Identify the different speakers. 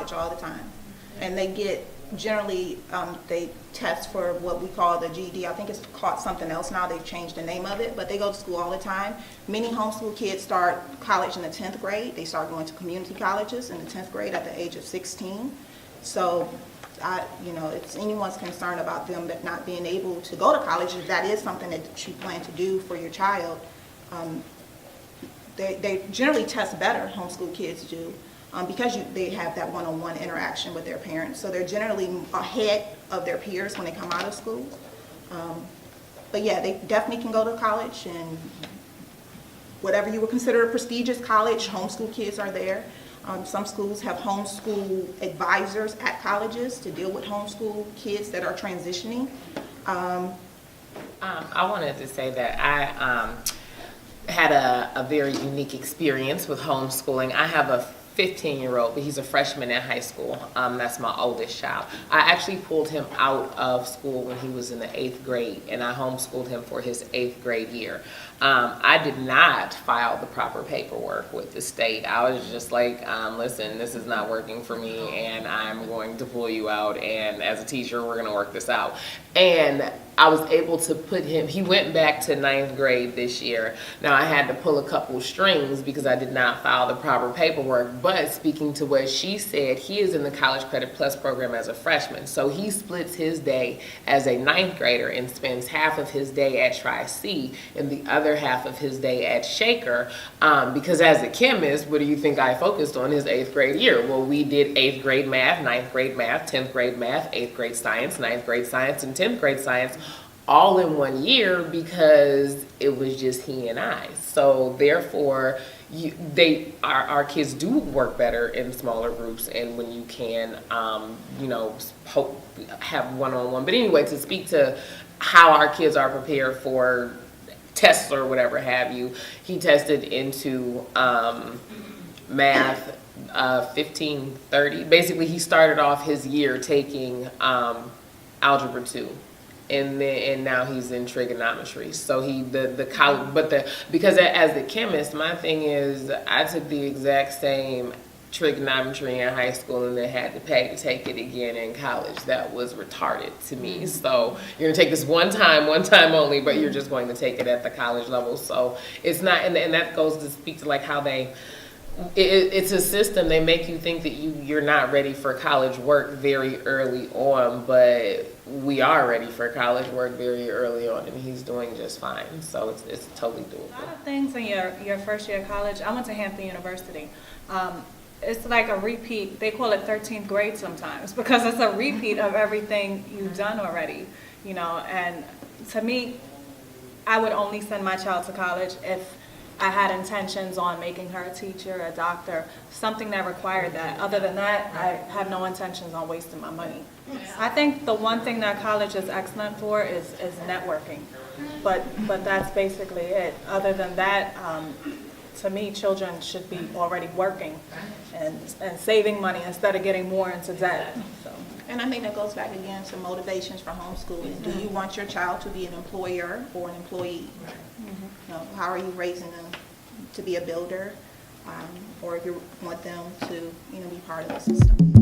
Speaker 1: college all the time. And they get, generally, they test for what we call the GED. I think it's called something else now. They've changed the name of it, but they go to school all the time. Many homeschool kids start college in the 10th grade. They start going to community colleges in the 10th grade at the age of 16. So, it's anyone's concern about them not being able to go to college. If that is something that you plan to do for your child, they generally test better, homeschool kids do, because they have that one-on-one interaction with their parents. So they're generally ahead of their peers when they come out of school. But yeah, they definitely can go to college, and whatever you would consider a prestigious college, homeschool kids are there. Some schools have homeschool advisors at colleges to deal with homeschool kids that are transitioning.
Speaker 2: I wanted to say that I had a very unique experience with homeschooling. I have a 15-year-old, but he's a freshman in high school. That's my oldest child. I actually pulled him out of school when he was in the 8th grade, and I homeschooled him for his 8th grade year. I did not file the proper paperwork with the state. I was just like, listen, this is not working for me, and I'm going to pull you out, and as a teacher, we're going to work this out. And I was able to put him, he went back to 9th grade this year. Now I had to pull a couple strings because I did not file the proper paperwork, but speaking to what she said, he is in the College Credit Plus program as a freshman. So he splits his day as a 9th grader and spends half of his day at Tri-C and the other half of his day at Shaker, because as a chemist, what do you think I focused on his 8th grade year? Well, we did 8th grade math, 9th grade math, 10th grade math, 8th grade science, 9th grade science, and 10th grade science all in one year because it was just he and I. So therefore, our kids do work better in smaller groups, and when you can, have one-on-one. But anyway, to speak to how our kids are prepared for tests or whatever have you, he tested into math 1530. Basically, he started off his year taking algebra 2. And now he's in trigonometry. So because as a chemist, my thing is I took the exact same trigonometry in high school and then had to pay to take it again in college. That was retarded to me. So you're gonna take this one time only, but you're just going to take it at the college level. So it's not, and that goes to speak to like how it's a system. They make you think that you're not ready for college work very early on, but we are ready for college work very early on, and he's doing just fine. So it's totally doable.
Speaker 3: A lot of things in your first year of college. I went to Hampton University. It's like a repeat. They call it 13th grade sometimes because it's a repeat of everything you've done already. And to me, I would only send my child to college if I had intentions on making her a teacher, a doctor, something that required that. Other than that, I have no intentions on wasting my money. I think the one thing that college is excellent for is networking, but that's basically it. Other than that, to me, children should be already working and saving money instead of getting more into debt. So.
Speaker 1: And I think that goes back again to motivations for homeschooling. Do you want your child to be an employer or an employee? How are you raising them to be a builder, or if you want them to be part of the system?